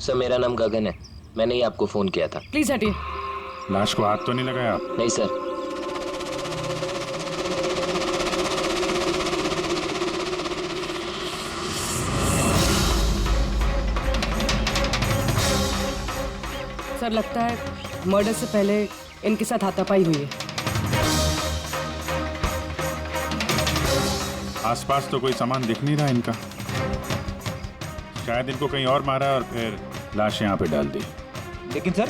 Sir मेरा नाम गगन है, मैंने ही आपको फोन किया था। प्लीज हटिए। लाश को हाथ तो नहीं लगाया? नहीं सर। सर लगता है मर्डर से पहले इनके साथ हाथापाई हुई है। आसपास तो कोई सामान दिख नहीं रहा इनका। शायद इनको कहीं और मारा और फिर लाश यहाँ पे डाल दी। लेकिन सर,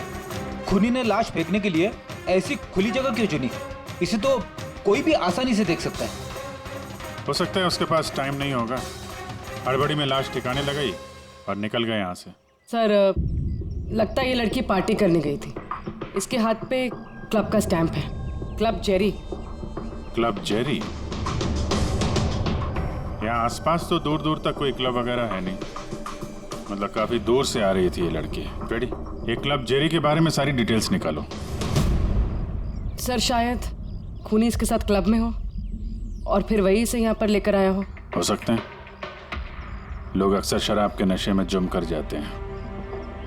खूनी ने लाश फेंकने के लिए ऐसी खुली जगह क्यों चुनी? इसे तो कोई भी आसानी से देख सकता है। हो सकता है उसके पास टाइम नहीं होगा, हड़बड़ी में लाश ठिकाने लगाई और निकल गए यहाँ से। सर लगता है ये लड़की पार्टी करने गई थी। इसके हाथ पे क्लब का स्टैंप है, क्लब जेरी। Club Jerry? यहाँ आसपास तो दूर दूर तक कोई क्लब वगैरह है नहीं, मतलब काफी दूर से आ रही थी ये लड़की। रेडी, ये क्लब जेरी के बारे में सारी डिटेल्स निकालो। सर शायद खूनी इसके साथ क्लब में हो और फिर वही इसे यहाँ पर लेकर आया हो सकते हैं। लोग अक्सर शराब के नशे में जम कर जाते हैं।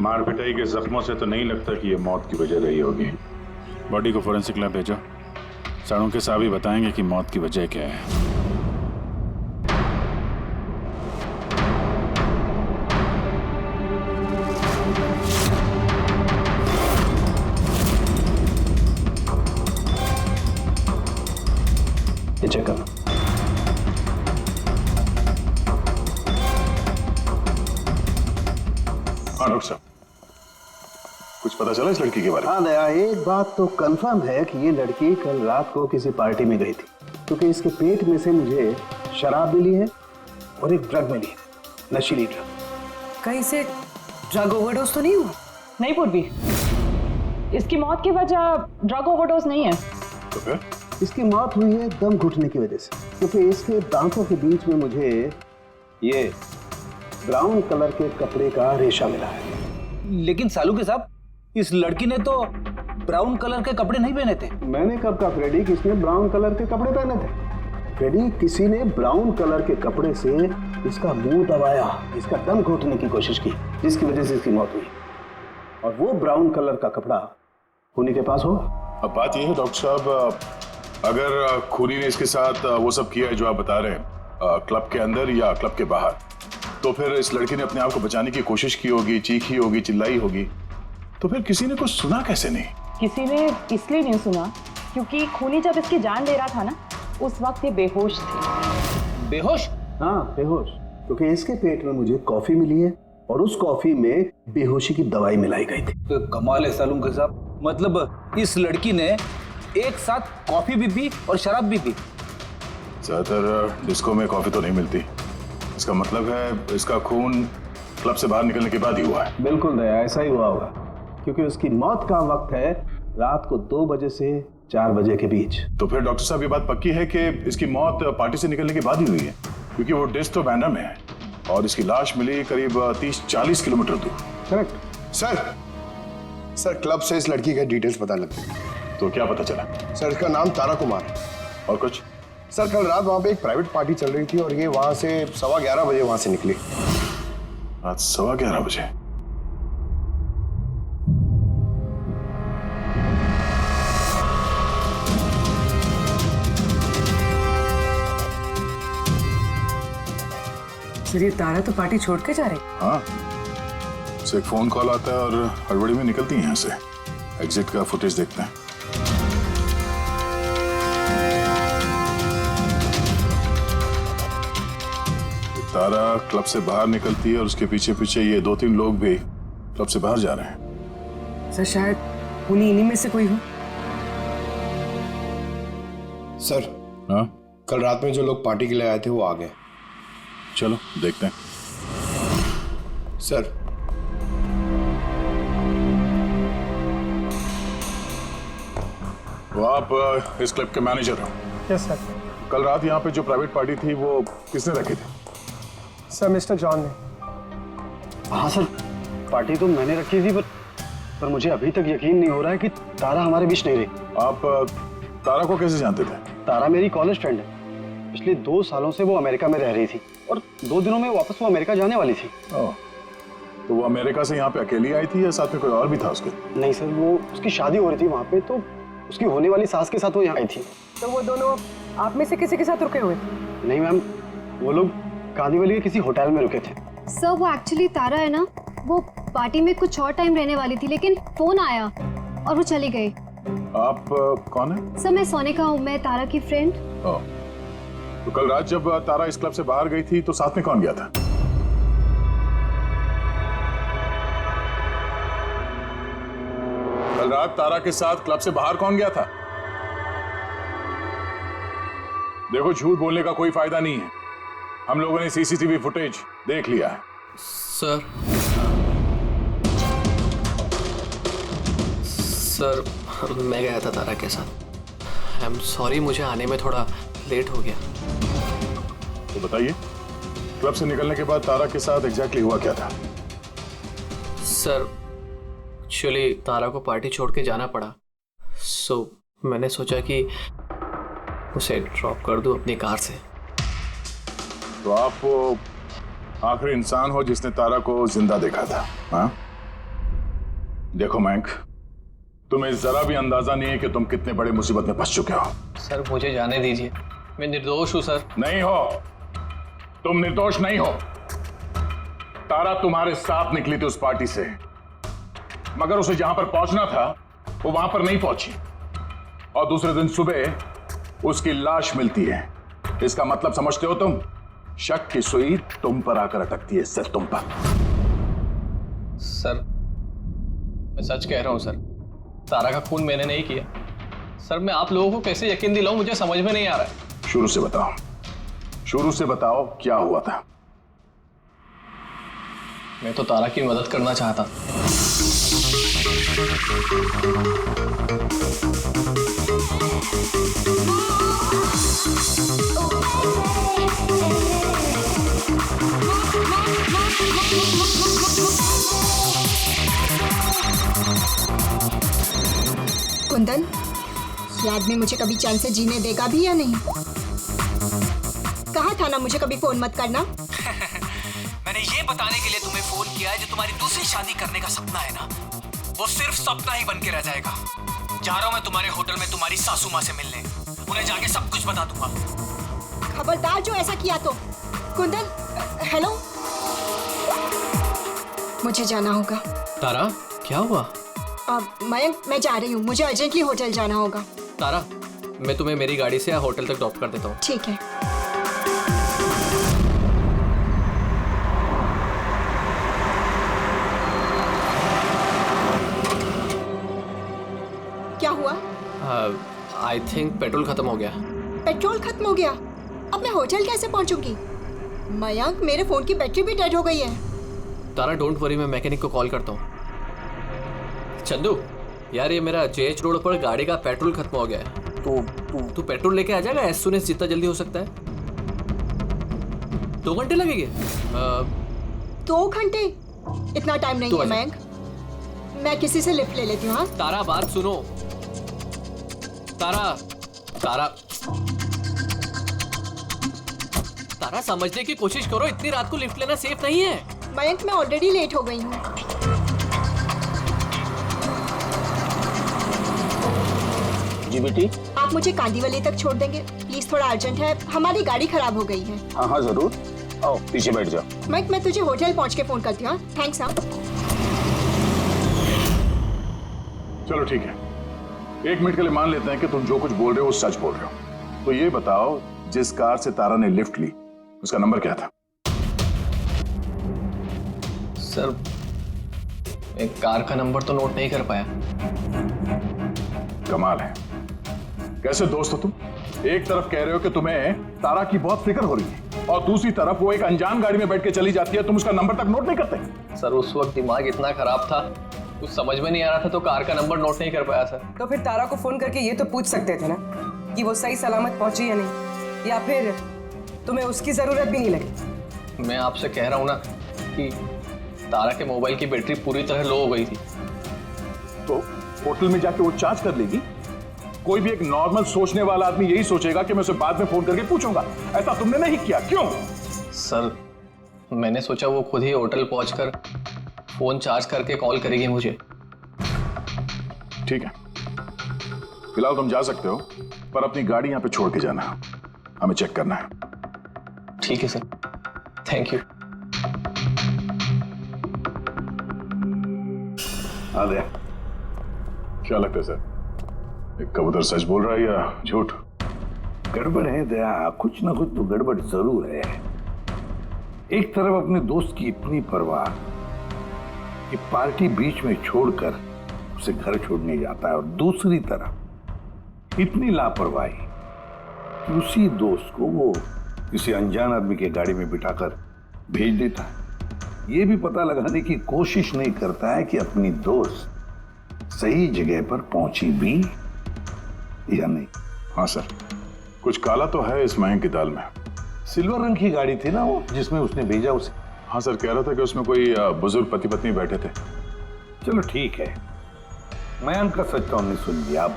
मार पिटाई के जख्मों से तो नहीं लगता कि ये मौत की वजह रही होगी। बॉडी को फोरेंसिक लैब भेजो, साड़ों के साहब ही बताएंगे कि मौत की वजह क्या है। ये चेक करना। हाँ डॉक्टर साहब, कुछ पता चला इस लड़की के बारे में? हाँ दया, एक बात तो कंफर्म है कि ये लड़की कल रात को किसी पार्टी में गई थी, क्योंकि इसके पेट में से मुझे शराब मिली है और एक ड्रग मिली है, नशीली ड्रग। कहीं से ड्रग ओवरडोज तो नहीं हुआ? नहीं पूर्वी, इसकी मौत की वजह ड्रग ओवरडोज नहीं है। तो फिर? इसकी मौत हुई है दम घुटने की वजह से, क्योंकि इसके दांतों के बीच में मुझे ये ब्राउन कलर के कपड़े का रेशा मिला है। लेकिन सालू के साहब, इस लड़की ने तो ब्राउन कलर के कपड़े नहीं पहने थे। मैंने कब कहा फ्रेडी किसने ब्राउन कलर के कपड़े पहने थे? फ्रेडी, किसी ने ब्राउन कलर के कपड़े से इसका मुंह दबाया, इसका दम घोटने की कोशिश की, जिसकी वजह से इसकी मौत हुई। और वो ब्राउन कलर का कपड़ा खूनी के पास होगा। अब बात यह है डॉक्टर साहब, अगर खूनी ने इसके साथ वो सब किया है जो आप बता रहे हैं, क्लब के अंदर या क्लब के बाहर, तो फिर इस लड़की ने अपने आप को बचाने की कोशिश की होगी, चीखी होगी, चिल्लाई होगी, तो फिर किसी ने कुछ सुना कैसे नहीं? किसी ने इसलिए नहीं सुना क्योंकि खूनी जब इसकी जान ले रहा था ना, उस वक्त ये बेहोश थी। बेहोश? हाँ बेहोश, क्योंकि इसके पेट में मुझे कॉफी मिली है और उस कॉफी में बेहोशी की दवाई मिलाई गई थी। तो कमाल है सालू के साहब, मतलब इस लड़की ने एक साथ कॉफी भी पी और शराब भी पी। ज्यादातर डिस्को में कॉफी तो नहीं मिलती, इसका मतलब है इसका खून क्लब से बाहर निकलने के बाद ही हुआ है। बिल्कुल दया, ऐसा ही हुआ होगा, क्योंकि उसकी मौत का वक्त है रात को 2 बजे से 4 बजे के बीच। तो फिर डॉक्टर साहब ये बात पक्की है कि इसकी मौत पार्टी से निकलने के बाद ही हुई है, क्योंकि वो डिस्क तो बैंड्रा में है और इसकी लाश मिली करीब 30-40 किलोमीटर दूर। करेक्ट सर क्लब से इस लड़की के डिटेल्स पता लगते हैं। तो क्या पता चला? सर इसका नाम तारा कुमार है। और कुछ? सर कल रात वहाँ पे एक प्राइवेट पार्टी चल रही थी और ये वहाँ से 11:15 बजे वहाँ से निकली। रात 11:15 बजे? सर ये तारा तो पार्टी छोड़ के जा रही। हाँ, उसे एक फोन कॉल आता है और हड़बड़ी में निकलती है यहाँ से। एग्जिट का फुटेज देखते हैं। तारा क्लब से बाहर निकलती है और उसके पीछे पीछे ये 2-3 लोग भी क्लब से बाहर जा रहे हैं। सर शायद उन्हीं इन्हीं में से कोई हो। सर हाँ, कल रात में जो लोग पार्टी के लिए आए थे वो आ गए। चलो देखते हैं। सर वो आप इस क्लब के मैनेजर हो? Yes sir. कल रात यहाँ पे जो प्राइवेट पार्टी थी वो किसने रखी थी? सर मिस्टर जॉन ने। हाँ सर, पार्टी तो मैंने रखी थी, पर मुझे अभी तक यकीन नहीं हो रहा है कि तारा हमारे बीच नहीं रही। आप तारा को कैसे जानते थे? तारा मेरी कॉलेज फ्रेंड है। पिछले 2 सालों से वो अमेरिका में रह रही थी और 2 दिनों में वापस वो अमेरिका जाने वाली थी। ओह, तो वो अमेरिका से यहाँ पे अकेली आई थी या साथ में कोई और भी था उसके? नहीं सर, वो उसकी शादी हो रही थी वहाँ पे, तो उसकी होने वाली सास के साथ वो यहाँ आई थी। तो वो दोनों आप में से किसी के साथ रुके हुए थे? नहीं मैम, वो लोग कांदीवली के किसी होटल में रुके थे। सर वो एक्चुअली तारा है ना, वो पार्टी में कुछ और टाइम रहने वाली थी, लेकिन फोन आया और वो चली गई। आप कौन है? सर मैं सोनिका हूँ, मैं तारा की फ्रेंड। तो कल रात जब तारा इस क्लब से बाहर गई थी तो साथ में कौन गया था? कल रात तारा के साथ क्लब से बाहर कौन गया था? देखो, झूठ बोलने का कोई फायदा नहीं है। हम लोगों ने सीसीटीवी फुटेज देख लिया है। सर मैं गया था तारा के साथ। आई एम सॉरी, मुझे आने में थोड़ा लेट हो गया। तो बताइए, क्लब से निकलने के बाद तारा के साथ एग्जैक्टली हुआ क्या था? सर एक्चुअली तारा को पार्टी छोड़ के जाना पड़ा, सो मैंने सोचा कि उसे ड्रॉप कर दूं अपनी कार से। तो आप वो आखिरी इंसान हो जिसने तारा को जिंदा देखा था, हाँ? देखो मयंक, तुम्हें जरा भी अंदाजा नहीं है कि तुम कितने बड़े मुसीबत में फंस चुके हो। सर मुझे जाने दीजिए, मैं निर्दोष हूं सर। नहीं हो, तुम निर्दोष नहीं हो। तारा तुम्हारे साथ निकली थी उस पार्टी से, मगर उसे जहां पर पहुंचना था वो वहां पर नहीं पहुंची, और दूसरे दिन सुबह उसकी लाश मिलती है। इसका मतलब समझते हो तुम? शक की सुई तुम पर आकर अटकती है, सिर्फ तुम पर। सर मैं सच कह रहा हूं सर, तारा का खून मैंने नहीं किया। सर मैं आप लोगों को कैसे यकीन दिलाऊं, मुझे समझ में नहीं आ रहा है। शुरू से बताओ, शुरू से बताओ क्या हुआ था। मैं तो तारा की मदद करना चाहता। कुंदन, ये आदमी मुझे कभी चैन से जीने देगा भी या नहीं? कहा था ना मुझे कभी फोन मत करना। मैंने ये बताने के लिए तुम्हें फोन किया है, जो तुम्हारी दूसरी शादी करने का सपना है ना, वो सिर्फ सपना ही बन के रह जाएगा। जा रहा हूं मैं तुम्हारे होटल में तुम्हारी सासू माँ से मिलने, उन्हें जाके सब कुछ बता दूंगा। खबरदार जो ऐसा किया तो। कुंदन, हेलो, मुझे जाना होगा। तारा क्या हुआ? मयंक, मैं जा रही हूँ, मुझे अर्जेंटली होटल जाना होगा। तारा मैं तुम्हें मेरी गाड़ी से होटल तक ड्रॉप कर देता हूँ। ठीक है। क्या हुआ? आई थिंक पेट्रोल खत्म हो गया। पेट्रोल खत्म हो गया? अब मैं होटल कैसे पहुंचूंगी? मयंक, मेरे फोन की बैटरी भी डेड हो गई है। तारा डोंट वरी, मैं मैकेनिक को कॉल करता हूँ। चंदू यार, ये मेरा जेएच रोड पर गाड़ी का पेट्रोल खत्म हो गया है, तो तू पेट्रोल लेके आ जाएगा एज सून एज जितना जल्दी हो सकता है। 2 घंटे लगेंगे। 2 घंटे? इतना टाइम नहीं है मयंक, मैं किसी से लिफ्ट ले लेती हूँ। हाँ तारा बात सुनो। तारा समझने की कोशिश करो, इतनी रात को लिफ्ट लेना सेफ नहीं है। मयंक, मैं ऑलरेडी लेट हो गई हूँ। जी बेटी, आप मुझे कांदीवली तक छोड़ देंगे प्लीज? थोड़ा अर्जेंट है, हमारी गाड़ी खराब हो गई है। हाँ हाँ जरूर, आओ पीछे बैठ जाओ। मयंक, मैं तुझे होटल पहुँच के फोन करती हूँ। थैंक्स। हाँ चलो ठीक है, 1 मिनट के लिए मान लेते हैं कि तुम जो कुछ बोल रहे हो वो सच बोल रहे हो। तो ये बताओ, जिस कार से तारा ने लिफ्ट ली उसका नंबर क्या था? सर एक कार का नंबर तो नोट नहीं कर पाया। कमाल है, कैसे दोस्त हो तुम? एक तरफ कह रहे हो कि तुम्हें तारा की बहुत फिक्र हो रही है, और दूसरी तरफ वो एक अनजान गाड़ी में बैठ के चली जाती है, तुम उसका नंबर तक नोट नहीं करते। सर उस वक्त दिमाग इतना खराब था, कुछ समझ में नहीं आ रहा था, तो कार का नंबर नोट नहीं कर पाया सर। तो फिर तारा को फोन करके ये तो पूछ सकते थे ना कि वो सही सलामत पहुंची या नहीं, या फिर तुम्हें उसकी जरूरत भी नहीं लगी। मैं आपसे कह रहा हूँ ना कि तारा के मोबाइल की बैटरी पूरी तरह लो हो गई थी। तो होटल में जाके वो चार्ज कर लेगी। कोई भी एक नॉर्मल सोचने वाला आदमी यही सोचेगा कि मैं उसे बाद में फोन करके पूछूंगा। ऐसा तुमने नहीं किया, क्यों? सर मैंने सोचा वो खुद ही होटल पहुंचकर फोन चार्ज करके कॉल करेगी मुझे। ठीक है, फिलहाल तुम जा सकते हो, पर अपनी गाड़ी यहाँ पे छोड़ के जाना, हमें चेक करना है। ठीक है सर, थैंक यू। हाँ दया, क्या लगता है सर, एक कबूतर सच बोल रहा है या झूठ? गड़बड़ है दया, कुछ ना कुछ तो गड़बड़ जरूर है। एक तरफ अपने दोस्त की इतनी परवाह कि पार्टी बीच में छोड़कर उसे घर छोड़ने जाता है, और दूसरी तरफ इतनी लापरवाही कि उसी दोस्त को वो किसी अनजान आदमी के गाड़ी में बिठाकर भेज देता है। ये भी पता लगाने की कोशिश नहीं करता है कि अपनी दोस्त सही जगह पर पहुंची भी या नहीं। हाँ सर, कुछ काला तो है इस महंग की दाल में। सिल्वर रंग की गाड़ी थी ना वो जिसमें उसने भेजा उसे। हाँ सर, कह रहा था कि उसमें कोई बुजुर्ग पति पत्नी बैठे थे। चलो ठीक है, मयंक का सच तो हमने सुन लिया। अब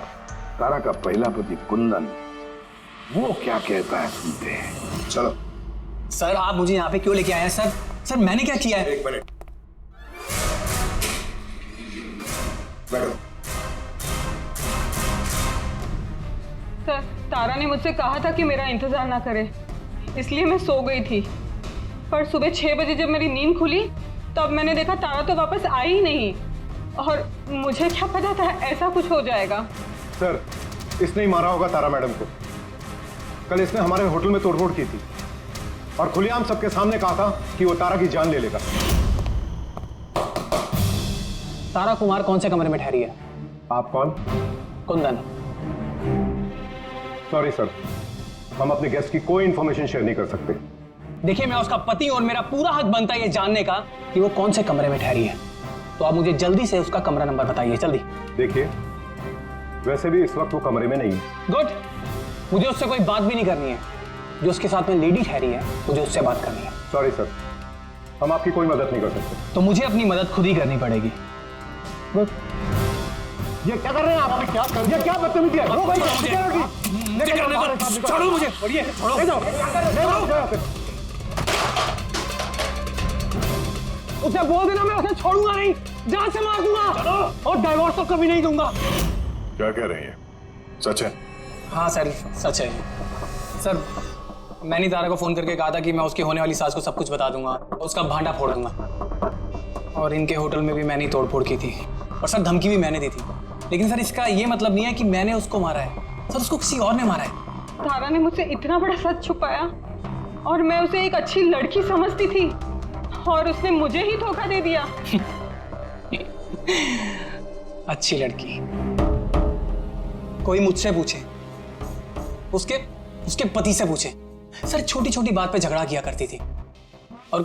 तारा का पहला पति कुंदन, वो क्या कहता है सुनते हैं। चलो। सर आप मुझे यहाँ पे क्यों लेके आए हैं सर? सर मैंने क्या किया है? एक मिनट बैठो। सर तारा ने मुझसे कहा था कि मेरा इंतजार ना करे, इसलिए मैं सो गई थी। पर सुबह 6 बजे जब मेरी नींद खुली तब मैंने देखा तारा तो वापस आई ही नहीं, और मुझे क्या पता था ऐसा कुछ हो जाएगा। सर, इसने ही मारा होगा तारा मैडम को। कल इसने हमारे होटल में तोड़फोड़ की थी और खुलेआम सबके सामने कहा था कि वो तारा की जान ले लेगा। तारा कुमार कौन से कमरे में ठहरी है? आप कौन? कुंदन। सॉरी सर, हम अपने गेस्ट की कोई इंफॉर्मेशन शेयर नहीं कर सकते। देखिए मैं उसका पति और मेरा पूरा हक बनता है ये जानने का कि वो कौन से कमरे में ठहरी है। तो आप मुझे जल्दी से उसका कमरा नंबर बताइए, जल्दी। देखिए, वैसे भी इस वक्त वो कमरे में नहीं है। गुड, मुझे उससे कोई बात भी नहीं करनी है। जो उसके साथ में लेडी ठहरी है मुझे उससे बात करनी है। सॉरी सर, हम आपकी कोई मदद नहीं कर सकते। तो मुझे अपनी मदद खुद ही करनी पड़ेगी। गुड। ये क्या कर रहे हैं आप? क्या कर, ये क्या बदतमीजी है? छोड़ो मुझे, छोड़ो। ले जाओ। उसे बोल देना मैं उसे छोड़ूंगा नहीं, जान से मार दूंगा और डाइवोर्स तो कभी नहीं दूंगा। क्या कह रही है? सच है? हाँ सर, सच है। सर मैंने तारा को फोन करके कहा था कि मैं उसकी होने वाली सास को सब कुछ बता दूंगा, उसका भांडा फोड़ दूंगा। और इनके होटल में भी मैंने ही तोड़फोड़ की थी, और सर धमकी भी मैंने दी थी। लेकिन सर इसका ये मतलब नहीं है कि मैंने उसको मारा है, सर उसको किसी और ने मारा है। तारा ने मुझसे इतना बड़ा सच छुपाया और मैं उसे एक अच्छी लड़की समझती थी, और उसने मुझे ही धोखा दे दिया। अच्छी लड़की? कोई मुझसे पूछे, उसके पति से पूछे। सर छोटी छोटी बात पे झगड़ा किया करती थी, और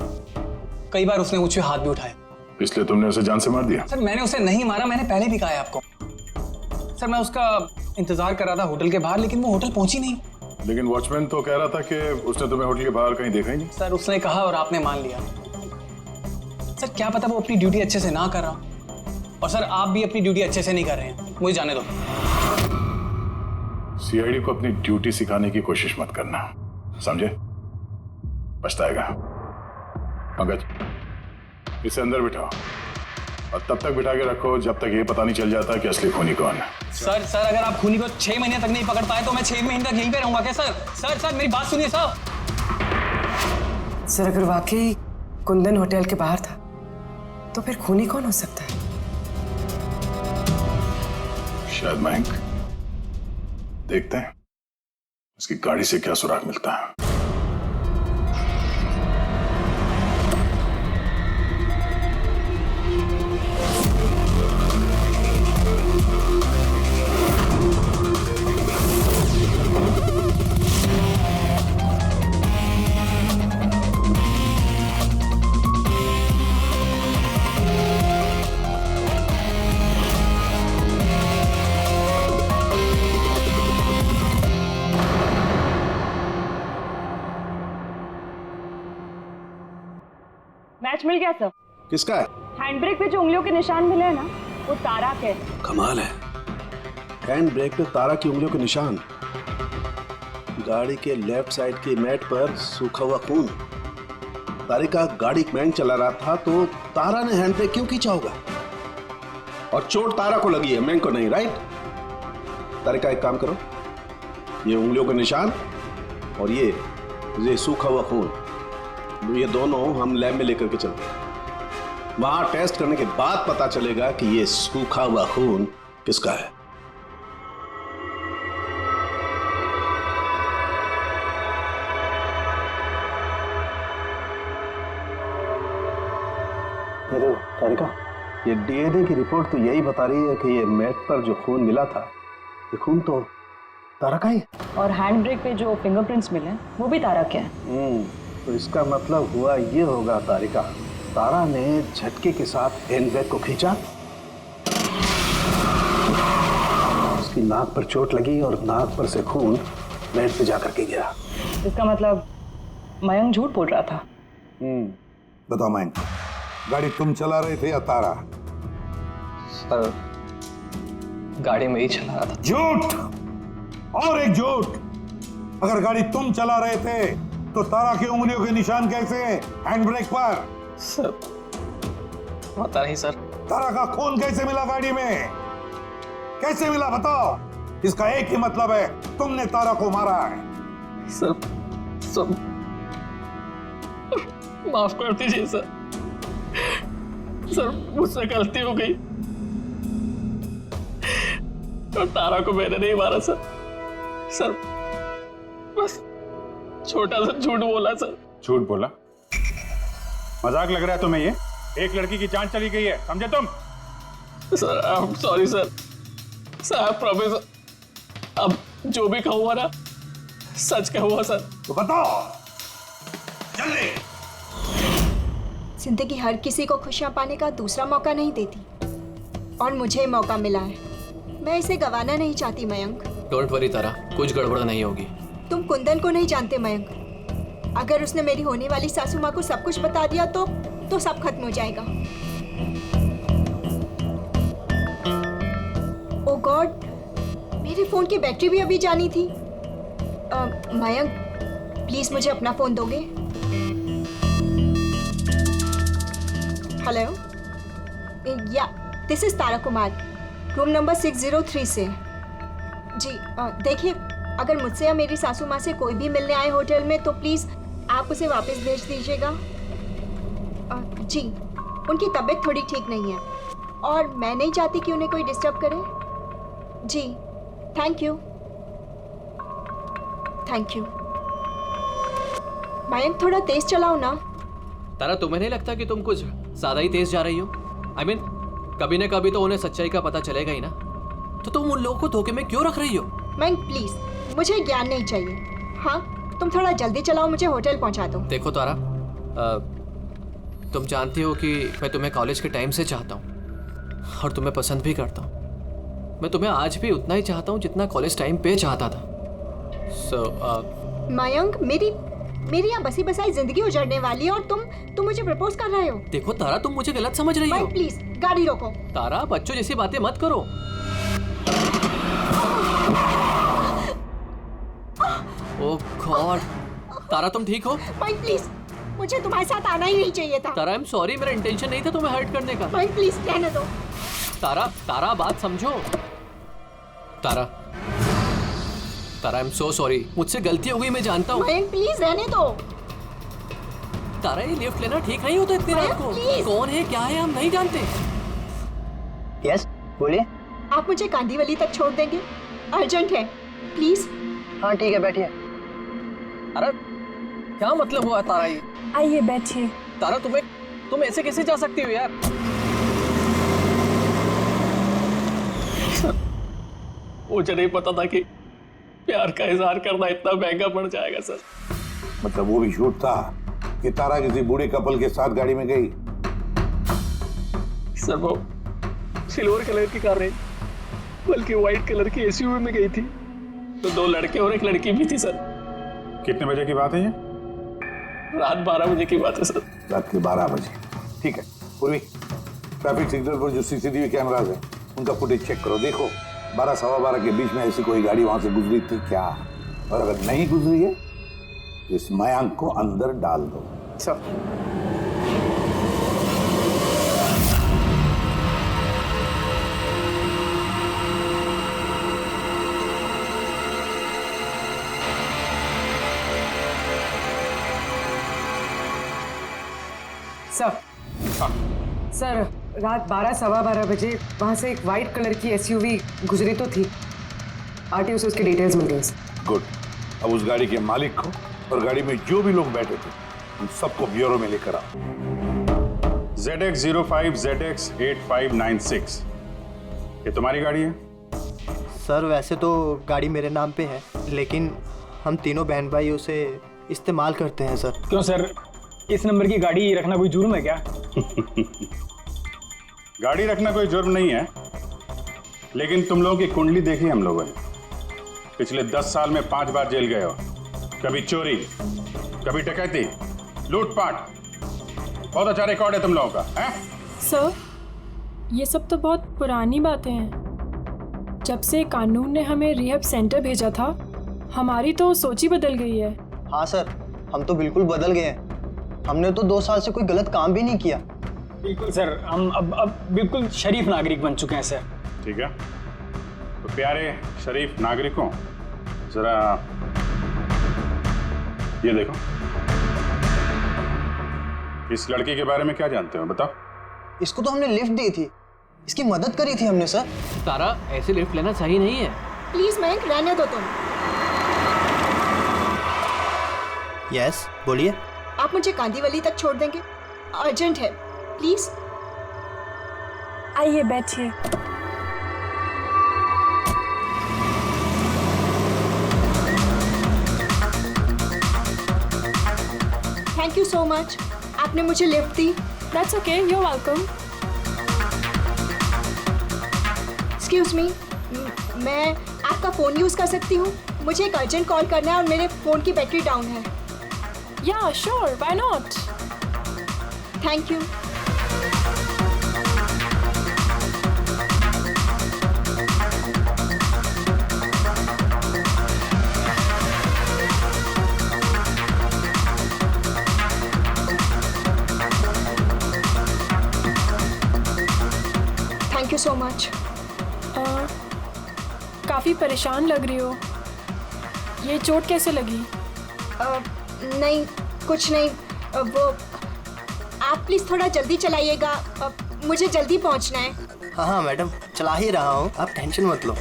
कई बार उसने मुझ पे हाथ भी उठाया। इसलिए तुमने उसे जान से मार दिया? सर मैंने उसे नहीं मारा, मैंने पहले भी कहा है आपको। सर मैं उसका इंतजार कर रहा था होटल के बाहर, लेकिन वो होटल पहुंची नहीं। लेकिन वॉचमैन तो कह रहा था कि उसने तुम्हें होटल के बाहर कहीं देखा ही नहीं। सर उसने कहा और आपने मान लिया। सर क्या पता वो अपनी ड्यूटी अच्छे से ना कर रहा, और सर आप भी अपनी ड्यूटी अच्छे से नहीं कर रहे हैं। मुझे जाने दो। सीआईडी को अपनी ड्यूटी सिखाने की कोशिश मत करना, समझे? पछताएगा। पंकज, इसे अंदर बिठाओ, और तब तक बिठा के रखो जब तक ये पता नहीं चल जाता कि असली खूनी कौन है। सर अगर आप खूनी को 6 महीने तक नहीं पकड़ पाए तो मैं 6 महीने तक यहीं पे रहूंगा क्या सर? सर मेरी बात सुनिए सर। सर अगर वाकई कुंदन होटल के बाहर था तो फिर खूनी कौन हो सकता है? शायद मयंक। देखते हैं उसकी गाड़ी से क्या सुराग मिलता है। मैच मिल गया सर। किसका है? हैंड ब्रेक पे जो उंगलियों के निशान मिले हैं ना, वो तारा के। कमाल है, हैंड ब्रेक पे तारा की उंगलियों के निशान, गाड़ी के लेफ्ट साइड की मैट पर सूखा हुआ खून। तारिका गाड़ी मैंग चला रहा था तो तारा ने हैंड ब्रेक क्यों खींचा होगा? और चोट तारा को लगी है, मैंग को नहीं, राइट? तारिका एक काम करो, ये उंगलियों के निशान और ये सूखा हुआ खून, ये दोनों हम लैब में लेकर के चलते हैं। वहां टेस्ट करने के बाद पता चलेगा कि ये सूखा हुआ खून किसका है। तारिका, ये डीएनए की रिपोर्ट तो यही बता रही है कि ये मैट पर जो खून मिला था, ये खून तो तारा का ही है। और हैंड ब्रेक पे जो फिंगरप्रिंट्स मिले वो भी तारा के हैं। तो इसका मतलब हुआ ये होगा तारिका, तारा ने झटके के साथ हैंड ब्रेक को खींचा, उसकी नाक पर चोट लगी और नाक पर से खून मैट पे जाकर के गिरा। इसका मतलब मयंक झूठ बोल रहा था। बताओ मयंक, गाड़ी तुम चला रहे थे या तारा? सर, गाड़ी में ही चला रहा था। झूठ और एक झूठ। अगर गाड़ी तुम चला रहे थे तो तारा की उंगलियों के निशान कैसे हैंड ब्रेक पर? सर, पता नहीं सर। तारा का खून कैसे मिला गाड़ी में? कैसे मिला बताओ? इसका एक ही मतलब है, तुमने तारा को मारा है। सर माफ कर दीजिए सर। सर, मुझसे गलती हो गई और तारा को मैंने नहीं मारा सर। सर, बस छोटा सा झूठ बोला सर। झूठ बोला? मजाक लग रहा है तुम्हें? ये एक लड़की की जान चली गई है, समझे तुम? Sir, I am sorry sir. Sir, I promise, अब जो भी कहूँगा ना सच कहूँगा सर। तो बताओ जल्दी। जिंदगी हर किसी को खुशियां पाने का दूसरा मौका नहीं देती, और मुझे मौका मिला है, मैं इसे गंवाना नहीं चाहती मयंक। डोंट वरी तारा, कुछ गड़बड़ नहीं होगी। तुम कुंदन को नहीं जानते मयंक, अगर उसने मेरी होने वाली सासू माँ को सब कुछ बता दिया तो सब खत्म हो जाएगा। ओ गॉड, मेरे फोन की बैटरी भी अभी जानी थी। मयंक, प्लीज मुझे अपना फोन दोगे? हेलो, या this is Tara Kumar, room number 603 से। जी देखिए, अगर मुझसे या मेरी सासू माँ से कोई भी मिलने आए होटल में तो प्लीज़ आप उसे वापस भेज दीजिएगा। जी, उनकी तबीयत थोड़ी ठीक नहीं है और मैं नहीं चाहती कि उन्हें कोई डिस्टर्ब करे। जी, thank you. Thank you. Mayank, थोड़ा तेज चलाओ ना। तारा, तुम्हें नहीं लगता कि तुम कुछ ज्यादा ही तेज जा रही हो? आई मीन, कभी ना कभी तो उन्हें सच्चाई का पता चलेगा ही ना, तो तुम उन लोगों को धोखे में क्यों रख रही हो? मयंक प्लीज, मुझे ज्ञान नहीं चाहिए। हाँ, तुम थोड़ा जल्दी चलाओ, मुझे होटल पहुंचा दो। देखो तारा, तुम जानती हो कि मैं तुम्हें कॉलेज के टाइम से चाहता हूँ और तुम्हें पसंद भी करता हूँ। मैं तुम्हें आज भी उतना ही चाहता हूँ जितना कॉलेज टाइम पे चाहता था। मयंक, मेरी यहाँ बसी बसाई जिंदगी उजड़ने वाली है और तुम मुझे प्रपोज कर रहे हो। देखो तारा, तुम मुझे गलत समझ रही हो। प्लीज गाड़ी रोको। तारा, बच्चों जैसी बातें मत करो। ओह गॉड, तारा तुम ठीक हो? प्लीज, मुझे तुम्हारे साथ आना ही नहीं चाहिए था। तारा, आई एम सॉरी, मेरा इंटेंशन नहीं था तुम्हें हर्ट करने का। प्लीज रहने दो। तारा बात समझो। तारा, आई एम सो सॉरी, मुझसे गलती हो गई, मैं जानता हूँ। प्लीज रहने दो। तारा, ये लिफ्ट लेना ठीक नहीं होता इतनी रात को। कौन है क्या है हम नहीं जानते। यस, बोलिए। आप मुझे कांदीवली तक छोड़ देंगे? अर्जेंट है, प्लीज। हाँ ठीक है, बैठिए। अरे क्या मतलब हुआ तारा ये? आइए बैठिए। तारा, तुम ऐसे कैसे जा सकती हो यार? मुझे नहीं पता था कि प्यार का इजहार करना इतना महंगा पड़ जाएगा सर। मतलब वो भी झूठ था कि तारा किसी बूढ़े कपल के साथ गाड़ी में गई? सर, वो सिल्वर कलर की कार नहीं बल्कि व्हाइट कलर की एसयूवी में गई थी, तो 2 लड़के और 1 लड़की भी थी सर। कितने बजे की बात है ये? रात 12 बजे की बात है सर। रात के 12 बजे, ठीक है। पूर्वी, ट्रैफिक सिग्नल पर जो सीसीटीवी कैमराज है उनका फुटेज चेक करो, देखो 12 सवा 12 के बीच में ऐसी कोई गाड़ी वहां से गुजरी थी क्या? और अगर नहीं गुजरी है तो इस मयंक को अंदर डाल दो। सर सर रात 12-12:15 बजे वहां से एक वाइट कलर की एसयूवी गुजरी तो थी। आरटीओ से उसके डिटेल्स मिल गए। गुड। अब उस गाड़ी के मालिक को और गाड़ी में जो भी लोग बैठे थे उन सबको ब्यूरो में लेकर आओ। ZX05 ZX8596 ये तुम्हारी गाड़ी है? सर वैसे तो गाड़ी मेरे नाम पे है, लेकिन हम तीनों बहन भाई उसे इस्तेमाल करते हैं सर। क्यों सर, इस नंबर की गाड़ी रखना कोई जुर्म है क्या? गाड़ी रखना कोई जुर्म नहीं है, लेकिन तुम लोगों की कुंडली देखी हम लोगों ने। पिछले 10 साल में 5 बार जेल गए हो। कभी चोरी, कभी डकैती, लूटपाट। बहुत अच्छा रिकॉर्ड है तुम लोगों का, हैं? सर, ये सब तो बहुत पुरानी बातें हैं। जब से कानून ने हमें रिहैब सेंटर भेजा था, हमारी तो सोच ही बदल गई है। हाँ सर, हम तो बिल्कुल बदल गए हैं। हमने तो 2 साल से कोई गलत काम भी नहीं किया। बिल्कुल सर, हम अब बिल्कुल शरीफ नागरिक बन चुके हैं सर। ठीक है, तो प्यारे शरीफ नागरिकों, जरा ये देखो। इस लड़की के बारे में क्या जानते हो, बताओ। इसको तो हमने लिफ्ट दी थी, इसकी मदद करी थी हमने सर। तारा, ऐसे लिफ्ट लेना सही नहीं है। प्लीज मयंक, रहने दो तुम। यस, बोलिए। आप मुझे कांदीवली तक छोड़ देंगे? अर्जेंट है, प्लीज। आइए बैठिए। थैंक यू सो मच, आपने मुझे लिफ्ट दी। That's okay, you are welcome. Excuse me, मैं आपका फ़ोन यूज़ कर सकती हूँ? मुझे एक अर्जेंट कॉल करना है और मेरे फ़ोन की बैटरी डाउन है। या sure, why not. Thank you. Thank you so much. काफ़ी परेशान लग रही हो। ये चोट कैसे लगी? नहीं, कुछ नहीं। वो आप प्लीज़ थोड़ा जल्दी चलाइएगा, मुझे जल्दी पहुंचना है। हाँ हाँ मैडम, चला ही रहा हूँ, आप टेंशन मत लो।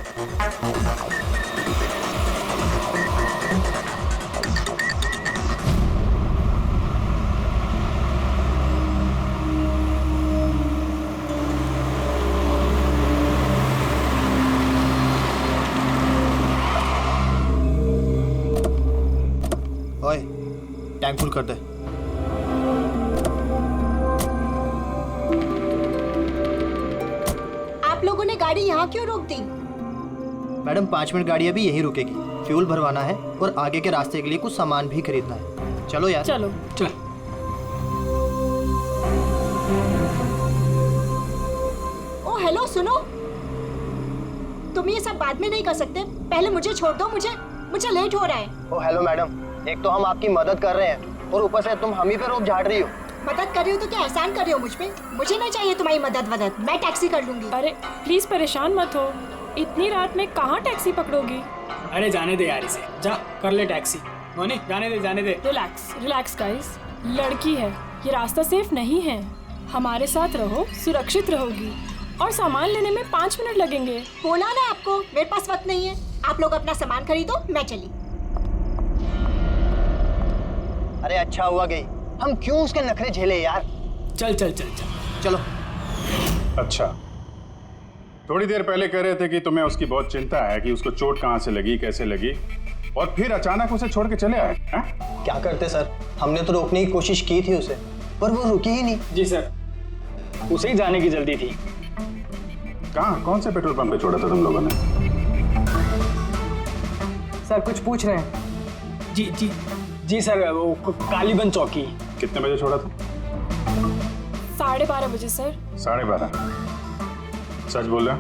ओए, टैंक फुल कर दे। आप लोगों ने गाड़ी यहाँ क्यों रोक दी? मैडम 5 मिनट गाड़ी अभी यहीं रुकेगी, फ्यूल भरवाना है और आगे के रास्ते के लिए कुछ सामान भी खरीदना है। चलो यार। चलो चलो। ओ हेलो, सुनो, तुम ये सब बाद में नहीं कर सकते, पहले मुझे छोड़ दो, मुझे लेट हो रहा है। ओ हेलो मैडम, एक तो हम आपकी मदद कर रहे हैं और ऊपर से तुम हम ही पे रोक झाड़ रही हो। मदद कर रही हो तो क्या एहसान कर रही हो मुझ पे? मुझे नहीं चाहिए तुम्हारी मदद, मैं टैक्सी कर लूंगी। अरे प्लीज परेशान मत हो, इतनी रात में कहाँ टैक्सी पकड़ोगी? अरे जाने दे यार, इसे जा कर ले टैक्सी। मोनी, जाने दे। रिलैक्स गाइस, लड़की है, ये रास्ता सेफ नहीं है। हमारे साथ रहो, सुरक्षित रहोगी। और सामान लेने में 5 मिनट लगेंगे। बोला ना आपको, मेरे पास वक्त नहीं है। आप लोग अपना सामान खरीदो, मैं चली। अरे अच्छा हुआ गई, हम क्यों उसके नखरे झेले यार। चल चलो। अच्छा, थोड़ी देर पहले कह रहे थे कि तुम्हें उसकी बहुत चिंता है कि उसको चोट कहाँ से लगी, कैसे लगी, और फिर अचानक उसे छोड़ के चले आए। क्या करते सर, हमने तो रोकने की कोशिश की थी उसे, पर वो रुकी ही नहीं। जी सर, उसे ही जाने की जल्दी थी। कहाँ, कौन से पेट्रोल पंप पे छोड़ा था तुम लोगों ने? सर कुछ पूछ रहे हैं? जी सर, वो कालीबंद चौकी। कितने बजे छोड़ा था? 12:30 बजे सर। 12:30? सच बोल रहा?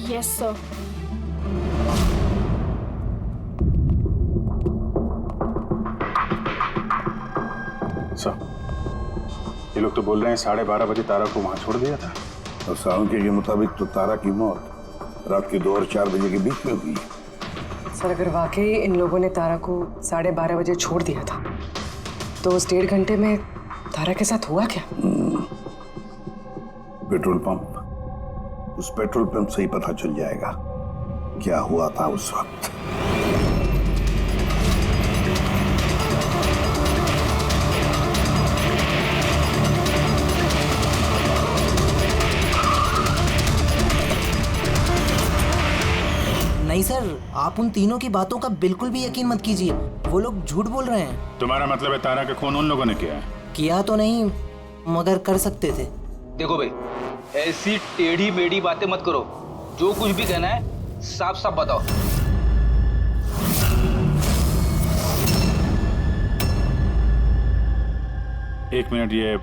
Yes sir. लोग तो बोल रहे हैं 12:30 बजे तारा को वहां छोड़ दिया था। और सालुंके के मुताबिक तो तारा की मौत रात के 2 और 4 बजे के बीच में हुई। सर अगर वाकई इन लोगों ने तारा को 12:30 बजे छोड़ दिया था तो उस 1.5 घंटे में तारा के साथ हुआ क्या? पेट्रोल पंप, उस पेट्रोल पंप से ही पता चल जाएगा क्या हुआ था उस वक्त। नहीं सर, आप उन तीनों की बातों का बिल्कुल भी यकीन मत कीजिए, वो लोग झूठ बोल रहे हैं। तुम्हारा मतलब है तारा का खून उन लोगों ने किया है? किया तो नहीं, मगर कर सकते थे। देखो भाई, ऐसी टेढ़ी मेढ़ी बातें मत करो, जो कुछ भी कहना है साफ साफ बताओ। एक मिनट, ये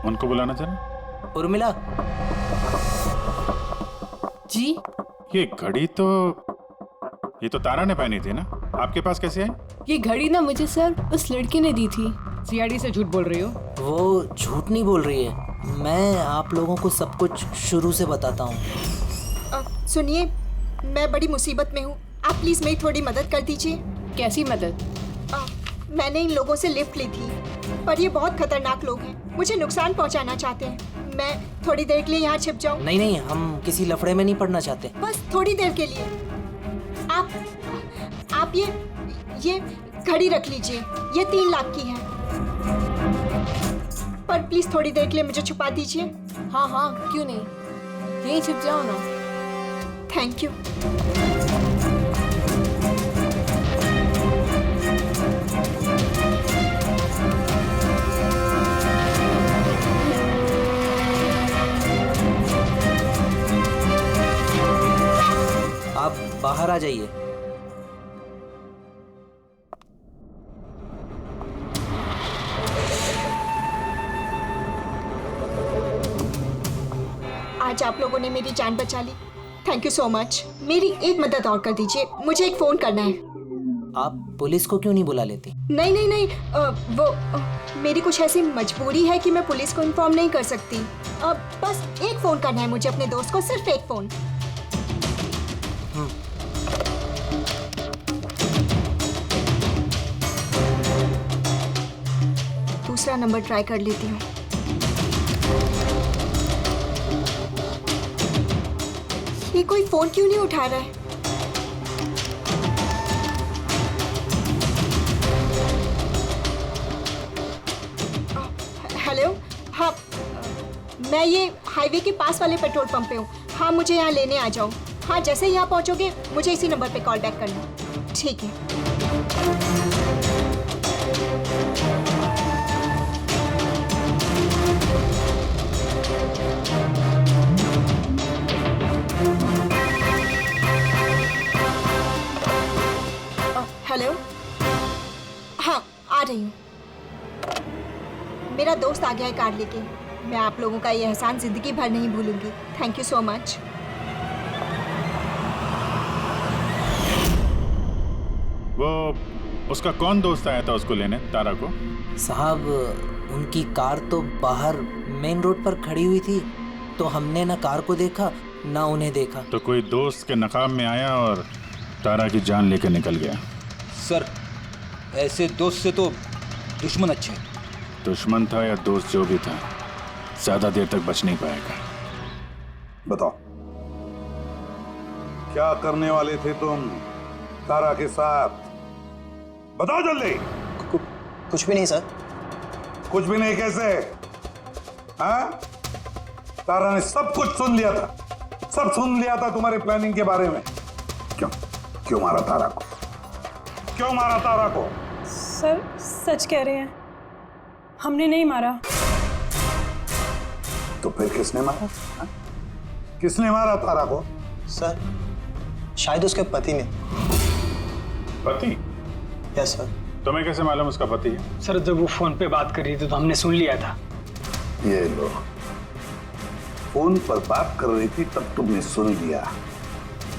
उनको बुलाना जरा। उर्मिला जी। ये घड़ी तो ये तो तारा ने पहनी थी ना, आपके पास कैसे आई? ये घड़ी ना मुझे सर उस लड़की ने दी थी। सीआईडी से झूठ बोल रही हो? वो झूठ नहीं बोल रही है, मैं आप लोगों को सब कुछ शुरू से बताता हूँ। सुनिए, मैं बड़ी मुसीबत में हूँ, आप प्लीज मेरी थोड़ी मदद कर दीजिए। कैसी मदद? मैंने इन लोगों से लिफ्ट ली थी, पर ये बहुत खतरनाक लोग हैं, मुझे नुकसान पहुँचाना चाहते हैं। मैं थोड़ी देर के लिए यहाँ छिप जाऊँ? नहीं, हम किसी लफड़े में नहीं पड़ना चाहते। बस थोड़ी देर के लिए। आप ये घड़ी रख लीजिए, ये 3 लाख की है, पर प्लीज थोड़ी देर के लिए मुझे छुपा दीजिए। हाँ, क्यों नहीं, यहीं छिप जाओ ना। Thank you. आप बाहर आ जाइए। आज आप लोगों ने मेरी जान बचा ली, थैंक यू सो मच। मेरी एक मदद और कर दीजिए, मुझे एक फोन करना है। आप पुलिस को क्यों नहीं बुला लेती? नहीं, मेरी कुछ ऐसी मजबूरी है कि मैं पुलिस को इन्फॉर्म नहीं कर सकती। बस एक फोन करना है मुझे अपने दोस्त को, सिर्फ एक फोन। दूसरा नंबर ट्राई कर लेती हूँ। ये कोई फोन क्यों नहीं उठा रहा है? हेलो, हाँ, मैं ये हाईवे के पास वाले पेट्रोल पंप पे हूँ। हाँ, मुझे यहाँ लेने आ जाओ। हाँ, जैसे ही यहाँ पहुँचोगे मुझे इसी नंबर पे कॉल बैक करना। ठीक है। हेलो, हाँ, आ रही हूँ। मेरा दोस्त आ गया है कार लेके। मैं आप लोगों का ये एहसान जिंदगी भर नहीं भूलूंगी। Thank you so much. वो उसका कौन दोस्त आया था उसको लेने, तारा को? साहब, उनकी कार तो बाहर मेन रोड पर खड़ी हुई थी, तो हमने ना कार को देखा ना उन्हें देखा। तो कोई दोस्त के नकाब में आया और तारा की जान लेकर निकल गया। सर, ऐसे दोस्त से तो दुश्मन अच्छे। दुश्मन था या दोस्त, जो भी था, ज्यादा देर तक बच नहीं पाएगा। बताओ, क्या करने वाले थे तुम तारा के साथ? बताओ जल्दी। कुछ भी नहीं सर। कुछ भी नहीं कैसे? हाँ, तारा ने सब कुछ सुन लिया था, सब सुन लिया था तुम्हारे प्लानिंग के बारे में। क्यों मारा तारा को? क्यों मारा तारा को? सर, सच कह रहे हैं, हमने नहीं मारा। तो फिर किसने मारा? हा? किसने मारा तारा को? सर, शायद उसके पति ने। पति? Yes sir. तुम्हें कैसे मालूम उसका पति है? सर, जब वो फोन पे बात कर रही थी तो हमने सुन लिया था। ये लो, फोन पर बात कर रही थी तब तुमने सुन लिया,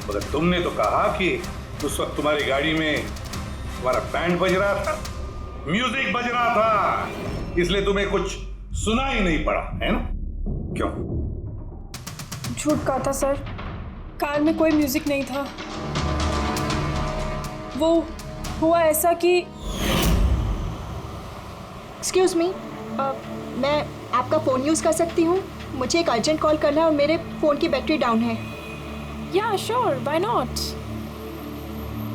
मगर तुमने तो कहा कि उस वक्त तुम्हारी गाड़ी में तुम्हारा बैंड बज रहा था, म्यूजिक बज रहा था, इसलिए तुम्हें कुछ सुना ही नहीं पड़ा, है ना? क्यों? झूठ कहा था सर, कार में कोई म्यूजिक नहीं था। वो हुआ ऐसा कि एक्सक्यूज मी, मैं आपका फ़ोन यूज़ कर सकती हूँ? मुझे एक अर्जेंट कॉल करना है और मेरे फ़ोन की बैटरी डाउन है। या sure, why not.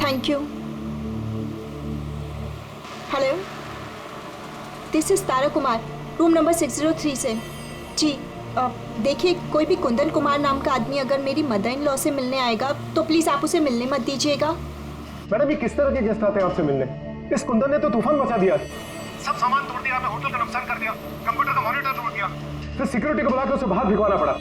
Thank you. Hello, this is Tara Kumar, room number 603 से। जी देखिए, कोई भी कुंदन कुमार नाम का आदमी अगर मेरी मदर इन लॉ से मिलने आएगा तो प्लीज़ आप उसे मिलने मत दीजिएगा। मैडम, ये किस तरह के गेस्ट आते हैं आपसे मिलने? इस कुंदन ने तो तूफान मचा दिया, सब सामान तोड़ दिया, हमें होटल का नुकसान कर दिया, कंप्यूटर का मॉनिटर तोड़ दिया, फिर सिक्योरिटी को बुलाकर उसे बाहर भिगवाना पड़ा।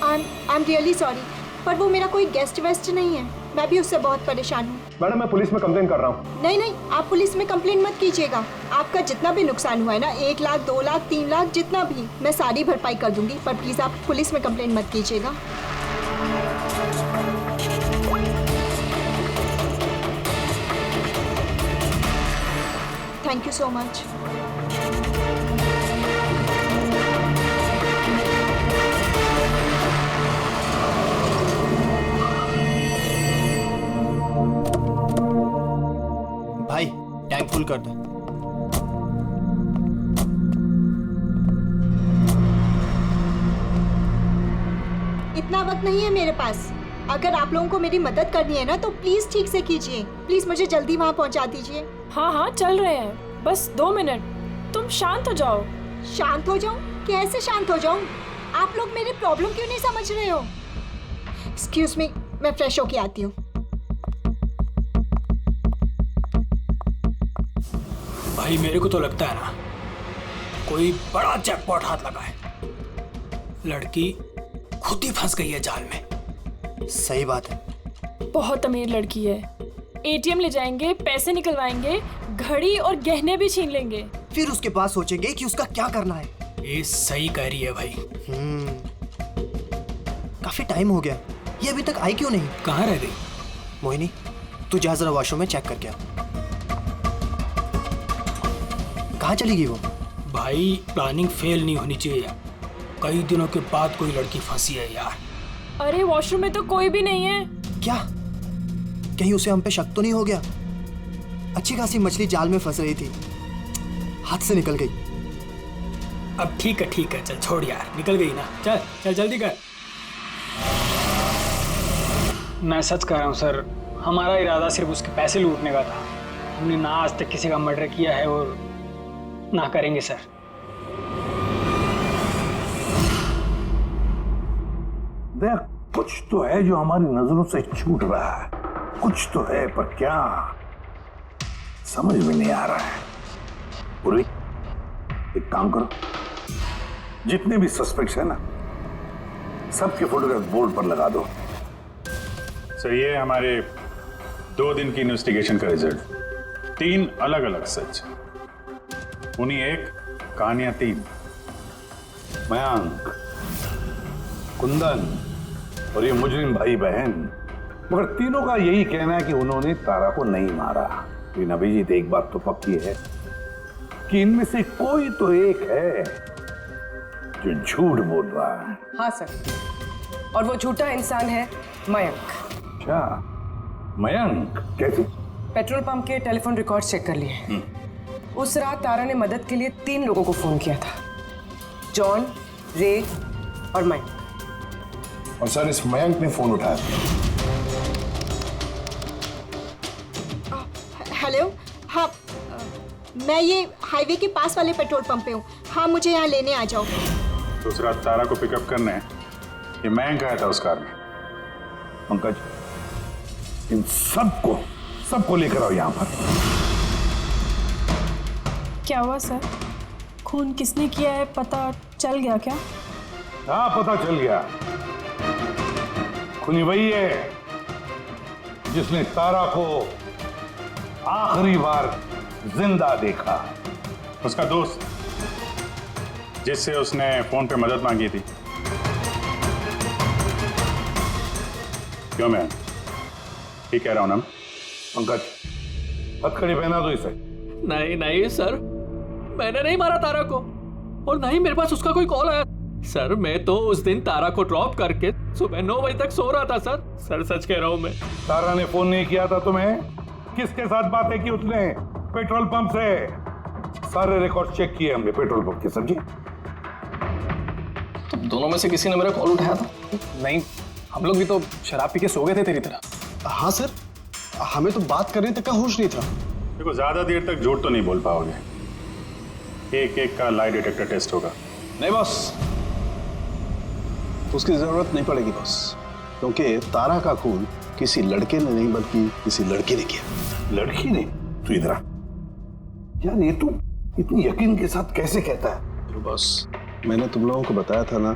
आई एम रियली सॉरी, पर वो मेरा कोई गेस्ट वेस्ट नहीं है, मैं भी उससे बहुत परेशान हूँ। मैडम, मैं पुलिस में कंप्लेन कर रहा हूँ। नहीं नहीं, आप पुलिस में कंप्लेन मत कीजिएगा। आपका जितना भी नुकसान हुआ है ना, 1 लाख 2 लाख 3 लाख जितना भी, मैं सारी भरपाई कर दूंगी, पर प्लीज़ आप पुलिस में कंप्लेन मत कीजिएगा। Thank you so much. भाई, टैंक फुल कर दो। इतना वक्त नहीं है मेरे पास। अगर आप लोगों को मेरी मदद करनी है ना तो प्लीज ठीक से कीजिए। प्लीज मुझे जल्दी वहाँ पहुँचा दीजिए। हाँ हाँ, चल रहे हैं, बस 2 मिनट। तुम शांत हो जाओ। शांत हो जाऊं? कैसे शांत हो जाऊं? आप लोग मेरी प्रॉब्लम क्यों नहीं समझ रहे हो? एक्सक्यूज मी, मैं फ्रेश होके आती हूँ। भाई मेरे को तो लगता है ना, कोई बड़ा जैकपॉट हाथ लगा है। लड़की खुद ही फंस गई है जाल में। सही बात है। बहुत अमीर लड़की है। एटीएम ले जाएंगे, पैसे निकलवाएंगे, घड़ी और गहने भी छीन लेंगे। फिर उसके बाद सोचेंगे कि उसका क्या करना है। ये सही कह रही है भाई। काफी टाइम हो गया, ये अभी तक आई क्यों नहीं? कहाँ रह गई? मोहिनी, तू जा जरा वॉशरूम में चेक करके आ। कहाँ चली गई वो? भाई प्लानिंग फेल नहीं होनी चाहिए। कई दिनों के बाद कोई लड़की फंसी है यार। अरे वॉशरूम में तो कोई भी नहीं है। क्या? कहीं उसे हम पे शक तो नहीं हो गया? अच्छी खासी मछली जाल में फंस रही थी, हाथ से निकल गई। अब ठीक है, चल छोड़ यार, निकल गई ना। चल चल जल्दी कर। मैं सच कह रहा हूँ सर, हमारा इरादा सिर्फ उसके पैसे लूटने का था। हमने ना आज तक किसी का मर्डर किया है और ना करेंगे सर। देख, कुछ तो है जो हमारी नजरों से छूट रहा है, कुछ तो है, पर क्या समझ में नहीं आ रहा है। पूर्वी, एक काम करो, जितने भी सस्पेक्ट्स है ना, सबके फोटोग्राफ बोर्ड पर लगा दो। सर, ये हमारे 2 दिन की इन्वेस्टिगेशन का रिजल्ट। 3 अलग अलग सच, उन्हीं एक, कहानियां 3। मयंक, कुंदन और ये मुजरिम भाई बहन, मगर तीनों का यही कहना है कि उन्होंने तारा को नहीं मारा। लेकिन अभिजीत, एक बात तो पक्की है कि इनमें से कोई तो एक है जो झूठ बोल रहा है। हाँ सर, और वो झूठा इंसान है मयंक। क्या? मयंक कैसे? पेट्रोल पंप के टेलीफोन रिकॉर्ड चेक कर लिए। उस रात तारा ने मदद के लिए 3 लोगों को फोन किया था, जॉन, रे और मयंक। और सर, इस मयंक ने फोन उठाया। हेलो, हाँ, मैं ये हाईवे के पास वाले पेट्रोल पंप पे हूँ। हाँ, मुझे यहाँ लेने आ जाओ। तो उस रात तारा को पिकअप करने ये मयंक आया था उस कार में। पंकज, इन सबको लेकर आओ यहाँ पर। क्या हुआ सर? खून किसने किया है पता चल गया क्या? हाँ, पता चल गया। खूनी वही है जिसने तारा को आखिरी बार जिंदा देखा। उसका दोस्त, जिससे उसने फोन पे मदद मांगी थी। क्यों मैं ठीक कह रहा हूं ना? पंकज, हथकड़ी पहना दो इसे। नहीं नहीं सर, मैंने नहीं मारा तारा को। और ना ही मेरे पास उसका कोई कॉल आया। सर मैं तो उस दिन तारा को ड्रॉप करके सुबह 9 बजे तक सो रहा था सर। सर सच कह रहा हूँ मैं। तारा ने फोन नहीं किया था तुम्हें? किसके साथ बातें की उसने? पेट्रोल पंप से। सारे रिकॉर्ड चेक किए हमने पेट्रोल पंप के, समझे? तो दोनों में से किसी ने मेरा कॉल उठाया था? नहीं, हम लोग भी तो शराब पी के सो गए थे तेरी तरह। हाँ सर, हमें तो बात करने तक का होश नहीं था। देखो ज्यादा देर तक झूठ तो नहीं बोल पाओगे। एक एक का लाई डिटेक्टर टेस्ट होगा। नहीं बॉस, उसकी जरूरत नहीं पड़ेगी बॉस, क्योंकि तारा का खून किसी लड़के ने नहीं बल्कि किसी लड़की ने किया। लड़की ने? तू इधर आ। यार ये तू इतनी यकीन के साथ कैसे कहता है? तो बॉस मैंने तुम लोगों को बताया था ना,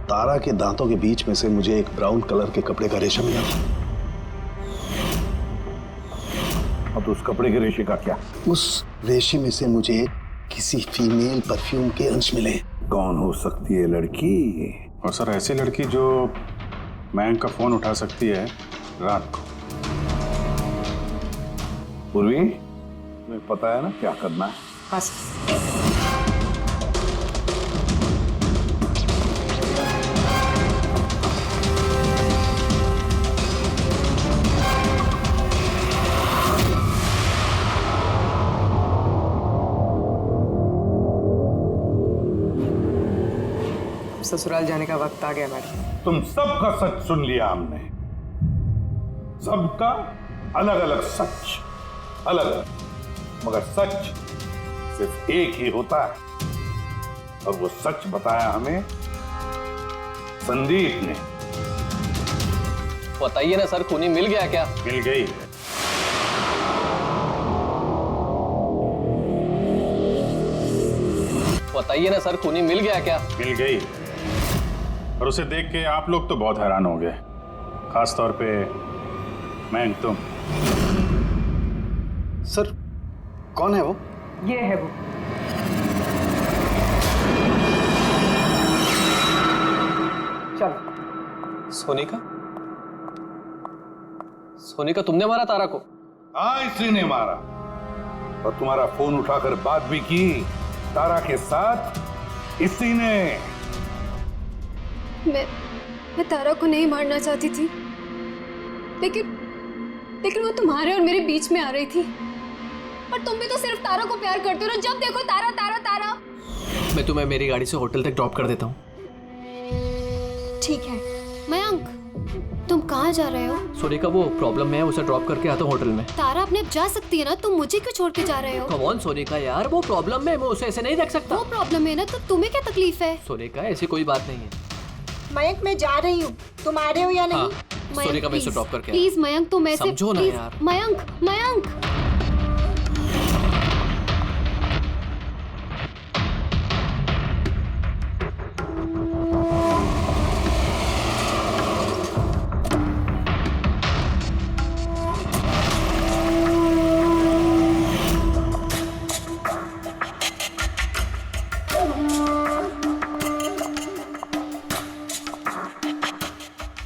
तारा के दांतों के बीच में से मुझे एक ब्राउन कलर के कपड़े का रेशा मिला। अब उस कपड़े के रेशे का क्या? उस रेशे में से मुझे किसी फीमेल परफ्यूम के अंश मिले। कौन हो सकती है लड़की? और सर ऐसी लड़की जो मयंक का फोन उठा सकती है रात को। पूर्वी, तुम्हें पता है ना क्या करना है? हाँ सर। ससुराल जाने का वक्त आ गया मैडम। तुम सबका सच सुन लिया हमने, सबका अलग अलग सच, अलग अलग, मगर सच सिर्फ एक ही होता है। और वो सच बताया हमें संदीप ने। बताइए ना सर, खूनी मिल गया क्या? मिल गई। बताइए ना सर, खूनी मिल गया क्या? मिल गई। और उसे देख के आप लोग तो बहुत हैरान हो गए, खास तौर पे मैं। तुम सर कौन है वो? ये है वो। चलो। सोनिका? सोनिका तुमने मारा तारा को? हाँ इसी ने मारा, और तुम्हारा फोन उठाकर बात भी की तारा के साथ इसी ने। मैं तारा को नहीं मारना चाहती थी, लेकिन वो तुम्हारे और मेरे बीच में आ रही थी। और तुम भी तो सिर्फ तारा को प्यार करते हो ना, जब देखो तारा तारा तारा। मैं तुम्हें मेरी गाड़ी से होटल तक ड्रॉप कर देता हूँ। ठीक है। मयंक, तुम कहाँ जा रहे हो? सोनिका वो प्रॉब्लम में है, उसे ड्रॉप करके आता हूँ होटल में। तारा अपने आप जा सकती है ना, तुम मुझे क्यों छोड़ के जा रहे हो? कम ऑन सोनिका यार, वो प्रॉब्लम में है, मैं उसे ऐसे नहीं देख सकता। वो प्रॉब्लम है ना, तो तुम्हें क्या तकलीफ है? सोनिका ऐसी कोई बात नहीं है। मयंक मैं जा रही हूँ, तुम आ रहे हो या नहीं? हाँ, सोनिका मैं इसे ड्रॉप करके प्लीज मयंक, तुम ऐसे समझो ना यार। मयंक मयंक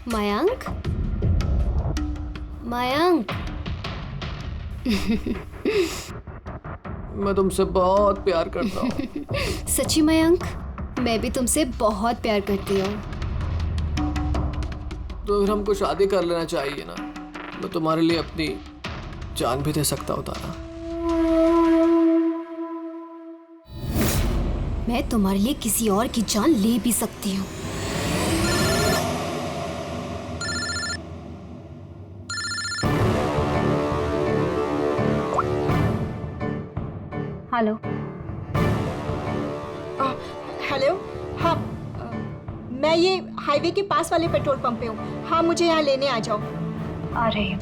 मयंक मयंक मैं तुमसे बहुत प्यार करता हूँ। सच्ची मयंक, मैं भी तुमसे बहुत प्यार करती हूँ। तो फिर हमको शादी कर लेना चाहिए ना, मैं तुम्हारे लिए अपनी जान भी दे सकता हूँ तारा। मैं तुम्हारे लिए किसी और की जान ले भी सकती हूँ। हेलो। हेलो। हाँ मैं ये हाईवे के पास वाले पेट्रोल पंप पे हूँ। हाँ मुझे यहाँ लेने आ जाओ। आ रही हूँ।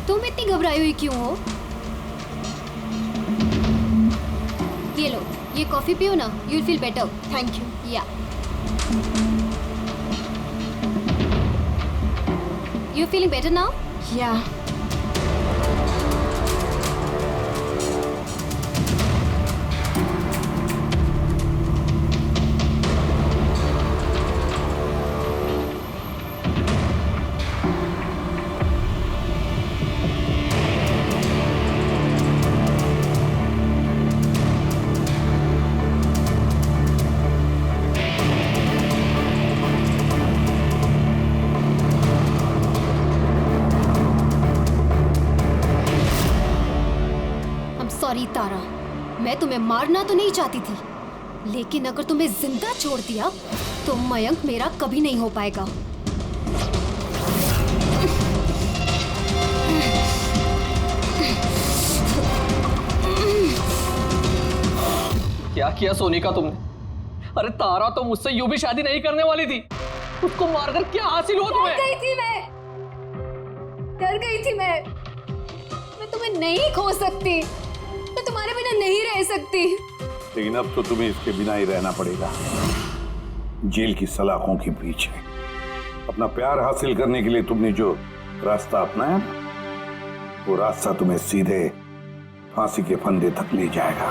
तुम इतनी घबराई हुई क्यों हो? ये लो, ये कॉफी पियो ना, you will feel better. Thank you. या यू फीलिंग बेटर नाउ? या सॉरी तारा, मैं तुम्हें मारना तो नहीं चाहती थी, लेकिन अगर तुम्हें जिंदा छोड़ दिया तो मयंक मेरा कभी नहीं हो पाएगा। क्या किया सोनिका तुमने? अरे तारा तो मुझसे यूं भी शादी नहीं करने वाली थी, उसको मारकर क्या हासिल हुआ तुम्हें? डर गई थी मैं तुम्हें नहीं खो सकती, मैं तुम्हारे बिना नहीं रह सकती। लेकिन अब तो तुम्हें इसके बिना ही रहना पड़ेगा, जेल की सलाखों के पीछे। अपना प्यार हासिल करने के लिए तुमने जो रास्ता अपनाया, वो रास्ता तुम्हें सीधे फांसी के फंदे तक ले जाएगा।